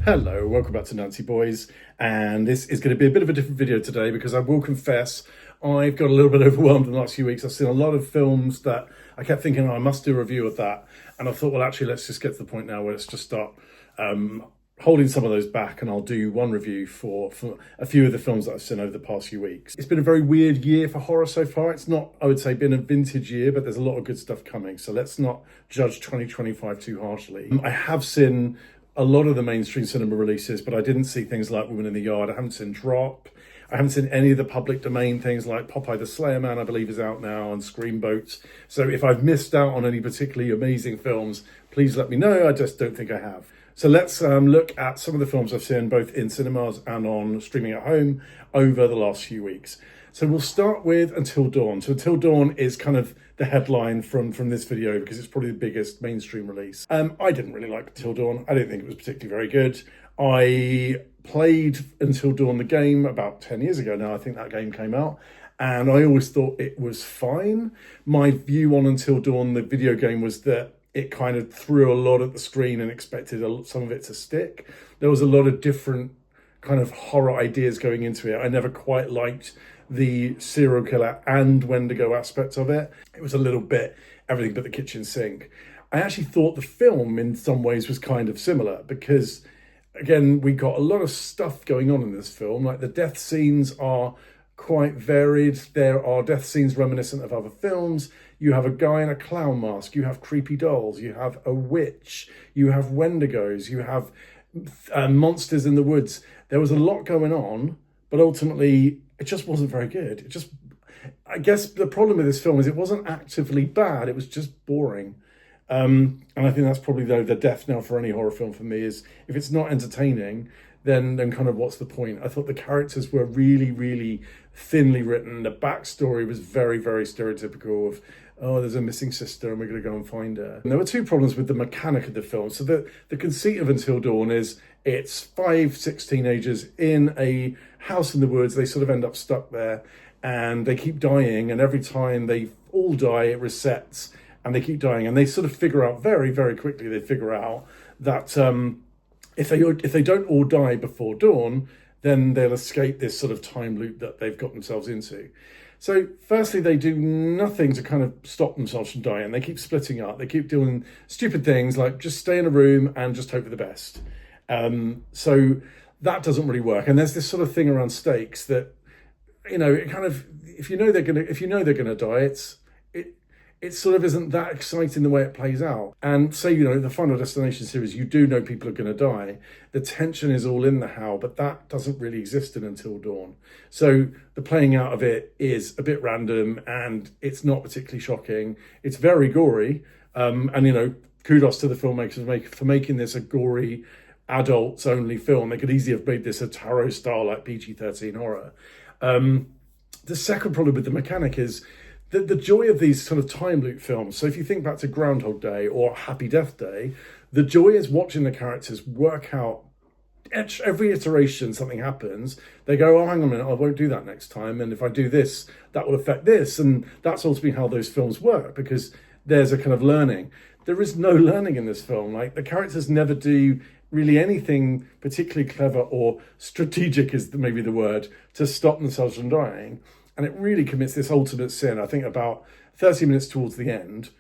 Hello, welcome back to Nancy Boys, and this is going to be a bit of a different video today because I will confess I've got a little bit overwhelmed in the last few weeks. I've seen a lot of films that I kept thinking, I must do a review of that, and I thought, well, actually, let's just get to the point now where let's just start holding some of those back, and I'll do one review for a few of the films that I've seen over the past few weeks. It's been a very weird year for horror so far. It's not, I would say, been a vintage year, but there's a lot of good stuff coming, so let's not judge 2025 too harshly. I have seen a lot of the mainstream cinema releases, but I didn't see things like Woman in the Yard. I haven't seen Drop. I haven't seen any of the public domain things like Popeye the Slayer Man, I believe, is out now, and Screamboat. So if I've missed out on any particularly amazing films, please let me know. I just don't think I have. So let's look at some of the films I've seen both in cinemas and on streaming at home over the last few weeks. So we'll start with Until Dawn. So Until Dawn is kind of the headline from this video because it's probably the biggest mainstream release. I didn't really like Until Dawn. I didn't think it was particularly very good. I played Until Dawn the game about 10 years ago now. I think that game came out. And I always thought it was fine. My view on Until Dawn, the video game, was that it kind of threw a lot at the screen and expected some of it to stick. There was a lot of different kind of horror ideas going into it. I never quite liked the serial killer and Wendigo aspect of it. It was a little bit everything but the kitchen sink. I actually thought the film in some ways was kind of similar because, again, we got a lot of stuff going on in this film. Like the death scenes are quite varied. There are death scenes reminiscent of other films. You have a guy in a clown mask. You have creepy dolls. You have a witch. You have Wendigos. You have monsters in the woods. There was a lot going on, but ultimately it just wasn't very good. I guess the problem with this film is it wasn't actively bad. It was just boring. And I think that's probably the death knell for any horror film for me is if it's not entertaining, then kind of what's the point? I thought the characters were really, really thinly written. The backstory was very, very stereotypical of, oh, there's a missing sister and we're going to go and find her. And there were two problems with the mechanic of the film. So the conceit of Until Dawn is it's 5-6 teenagers in a house in the woods. They sort of end up stuck there and they keep dying. And every time they all die, it resets and they keep dying. And they sort of figure out very, very quickly, they figure out that if they don't all die before dawn, then they'll escape this sort of time loop that they've got themselves into. So firstly, they do nothing to kind of stop themselves from dying. They keep splitting up. They keep doing stupid things like just stay in a room and just hope for the best. So that doesn't really work. And there's this sort of thing around stakes that, you know, it kind of, if you know they're gonna die, it sort of isn't that exciting the way it plays out. And say, you know, the Final Destination series, you do know people are going to die. The tension is all in the how, but that doesn't really exist in Until Dawn. So the playing out of it is a bit random and it's not particularly shocking. It's very gory. And, you know, kudos to the filmmakers for making this a gory, adults-only film. They could easily have made this a Tarot style, like PG-13 horror. The second problem with the mechanic is the joy of these sort of time loop films. So if you think back to Groundhog Day or Happy Death Day, the joy is watching the characters work out every iteration something happens. They go, oh, hang on a minute, I won't do that next time. And if I do this, that will affect this. And that's ultimately how those films work because there's a kind of learning. There is no learning in this film. Like the characters never do really anything particularly clever or strategic is maybe the word to stop themselves from dying. And it really commits this ultimate sin. I think about 30 minutes towards the end,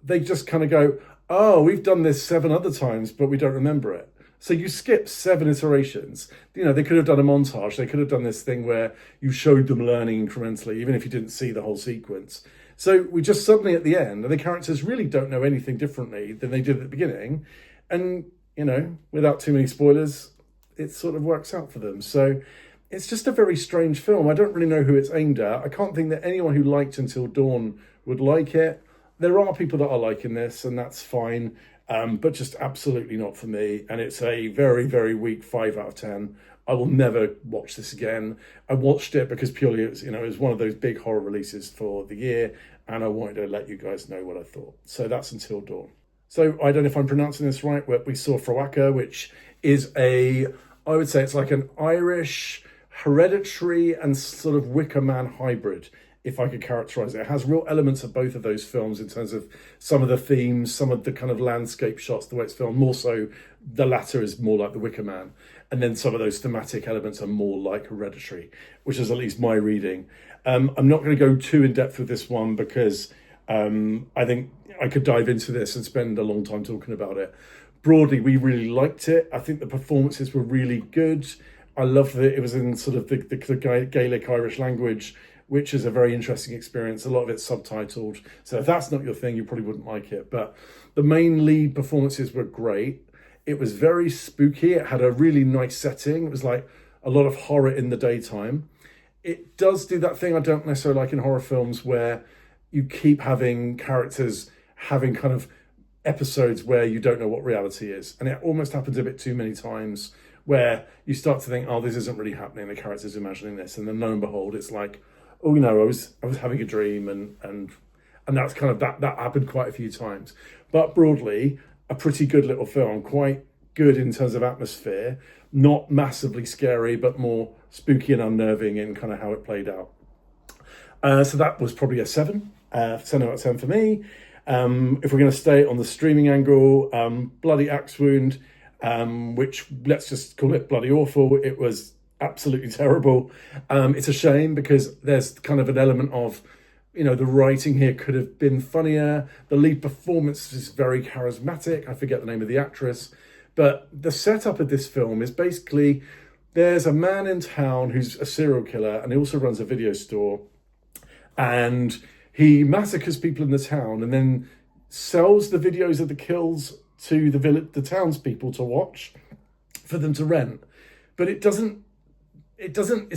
they just kind of go, oh, we've done this 7 other times, but we don't remember it. So you skip 7 iterations. You know, they could have done a montage. They could have done this thing where you showed them learning incrementally, even if you didn't see the whole sequence. So we just suddenly at the end, the characters really don't know anything differently than they did at the beginning. And, you know, without too many spoilers, it sort of works out for them. So it's just a very strange film. I don't really know who it's aimed at. I can't think that anyone who liked Until Dawn would like it. There are people that are liking this, and that's fine, but just absolutely not for me. And it's a very, very weak 5 out of 10. I will never watch this again. I watched it because purely it was one of those big horror releases for the year, and I wanted to let you guys know what I thought. So that's Until Dawn. So I don't know if I'm pronouncing this right, but we saw Fréwaka, which is I would say it's like an Irish Hereditary and sort of Wicker Man hybrid. if I could characterize it. It has real elements of both of those films in terms of some of the themes, some of the kind of landscape shots, the way it's filmed. More so, the latter is more like The Wicker Man. And then some of those thematic elements are more like Hereditary, which is at least my reading. I'm not going to go too in depth with this one because I think I could dive into this and spend a long time talking about it. Broadly, we really liked it. I think the performances were really good. I loved that it was in sort of the Gaelic Irish language, which is a very interesting experience. A lot of it's subtitled. So if that's not your thing, you probably wouldn't like it. But the main lead performances were great. It was very spooky. It had a really nice setting. It was like a lot of horror in the daytime. It does do that thing I don't necessarily like in horror films where you keep having characters having kind of episodes where you don't know what reality is. And it almost happens a bit too many times where you start to think, oh, this isn't really happening. The character's imagining this. And then lo and behold, it's like, oh, you know, I was having a dream and that's kind of, that happened quite a few times. But broadly, a pretty good little film, quite good in terms of atmosphere, not massively scary, but more spooky and unnerving in kind of how it played out. So that was probably a 7 out of 10 for me. If we're going to stay on the streaming angle, Bloody Axe Wound, which let's just call it bloody awful. It was absolutely terrible. It's a shame because there's kind of an element of, you know, the writing here could have been funnier. The lead performance is very charismatic. I forget the name of the actress. But the setup of this film is basically there's a man in town who's a serial killer and he also runs a video store. And he massacres people in the town and then sells the videos of the kills to the townspeople to watch for them to rent. But it's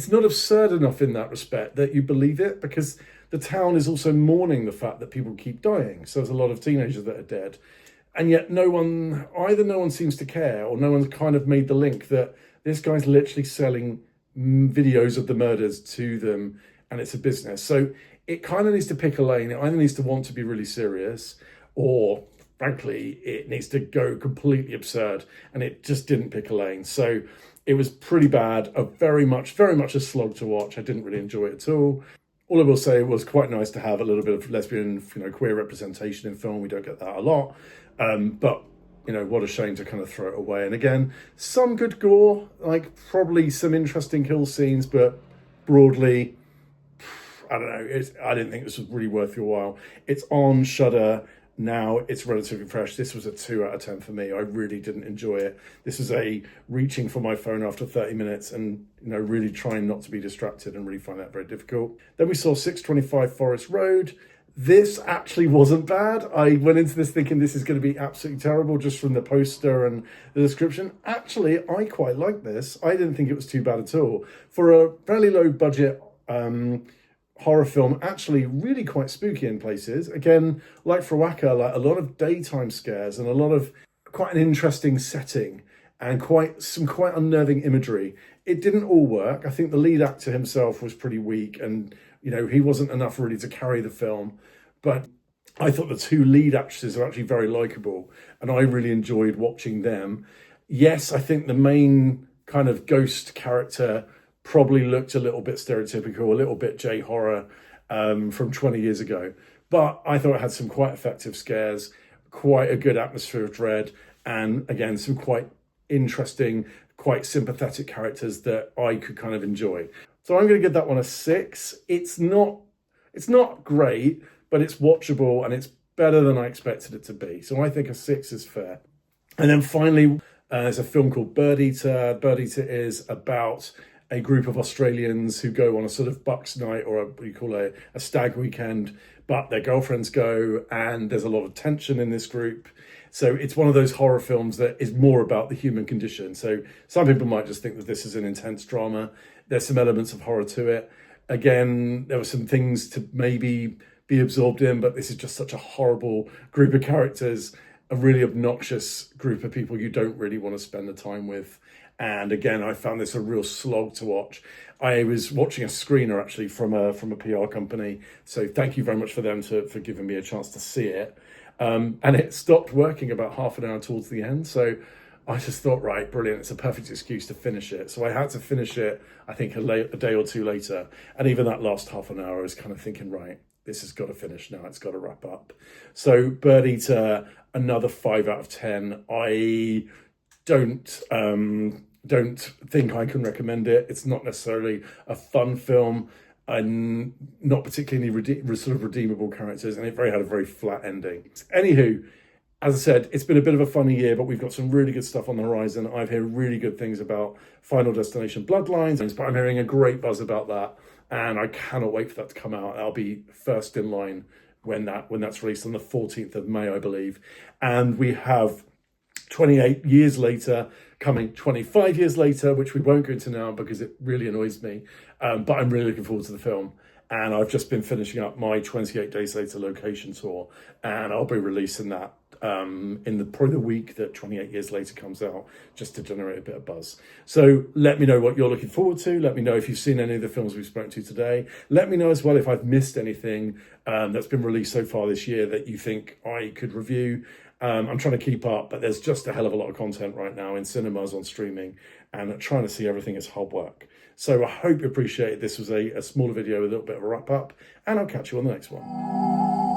not absurd enough in that respect that you believe it, because the town is also mourning the fact that people keep dying. So there's a lot of teenagers that are dead. And yet no one seems to care, or no one's kind of made the link that this guy's literally selling videos of the murders to them and it's a business. So it kind of needs to pick a lane. It either needs to want to be really serious, or frankly, it needs to go completely absurd, and it just didn't pick a lane. So it was pretty bad, very much a slog to watch. I didn't really enjoy it at all. All I will say, it was quite nice to have a little bit of lesbian, queer representation in film. We don't get that a lot. But, what a shame to kind of throw it away. And again, some good gore, like probably some interesting kill scenes, but broadly, I don't know. I didn't think this was really worth your while. It's on Shudder now. It's relatively fresh. This was a 2 out of 10 for me. I really didn't enjoy it. This is a reaching for my phone after 30 minutes and, really trying not to be distracted, and really find that very difficult. Then we saw 625 Forest Road. This actually wasn't bad. I went into this thinking this is going to be absolutely terrible just from the poster and the description. Actually, I quite liked this. I didn't think it was too bad at all. For a fairly low budget horror film, actually really quite spooky in places. Again, like Fréwaka, like a lot of daytime scares and a lot of quite an interesting setting and some quite unnerving imagery. It didn't all work. I think the lead actor himself was pretty weak, and he wasn't enough really to carry the film. But I thought the 2 lead actresses are actually very likable, and I really enjoyed watching them. Yes, I think the main kind of ghost character probably looked a little bit stereotypical, a little bit J-horror from 20 years ago. But I thought it had some quite effective scares, quite a good atmosphere of dread, and again, some quite interesting, quite sympathetic characters that I could kind of enjoy. So I'm going to give that one a 6. It's not great, but it's watchable and it's better than I expected it to be. So I think a 6 is fair. And then finally, there's a film called Birdeater. Birdeater is about a group of Australians who go on a sort of bucks night, or a stag weekend, but their girlfriends go, and there's a lot of tension in this group. So it's one of those horror films that is more about the human condition. So some people might just think that this is an intense drama. There's some elements of horror to it. Again, there were some things to maybe be absorbed in, but this is just such a horrible group of characters, a really obnoxious group of people you don't really want to spend the time with. And again, I found this a real slog to watch. I was watching a screener actually from a PR company. So thank you very much for them for giving me a chance to see it. And it stopped working about half an hour towards the end. So I just thought, right, brilliant, it's a perfect excuse to finish it. So I had to finish it, I think, a day or two later. And even that last half an hour, I was kind of thinking, right, this has got to finish now, it's got to wrap up. So Birdeater, another 5 out of 10. I don't think I can recommend it. It's not necessarily a fun film, and not particularly sort of redeemable characters, and it had a very flat ending. Anywho, as I said, it's been a bit of a funny year, but we've got some really good stuff on the horizon. I've heard really good things about Final Destination Bloodlines, but I'm hearing a great buzz about that, and I cannot wait for that to come out. I'll be first in line when that's released on the 14th of May, I believe. And we have 28 years later coming, 25 years later, which we won't go into now because it really annoys me. But I'm really looking forward to the film. And I've just been finishing up my 28 Days Later location tour, and I'll be releasing that in probably the week that 28 Years Later comes out, just to generate a bit of buzz. So let me know what you're looking forward to. Let me know if you've seen any of the films we've spoken to today. Let me know as well if I've missed anything that's been released so far this year that you think I could review. I'm trying to keep up, but there's just a hell of a lot of content right now in cinemas, on streaming, and trying to see everything is hard work. So I hope you appreciate it. This was a smaller video with a little bit of a wrap up, and I'll catch you on the next one.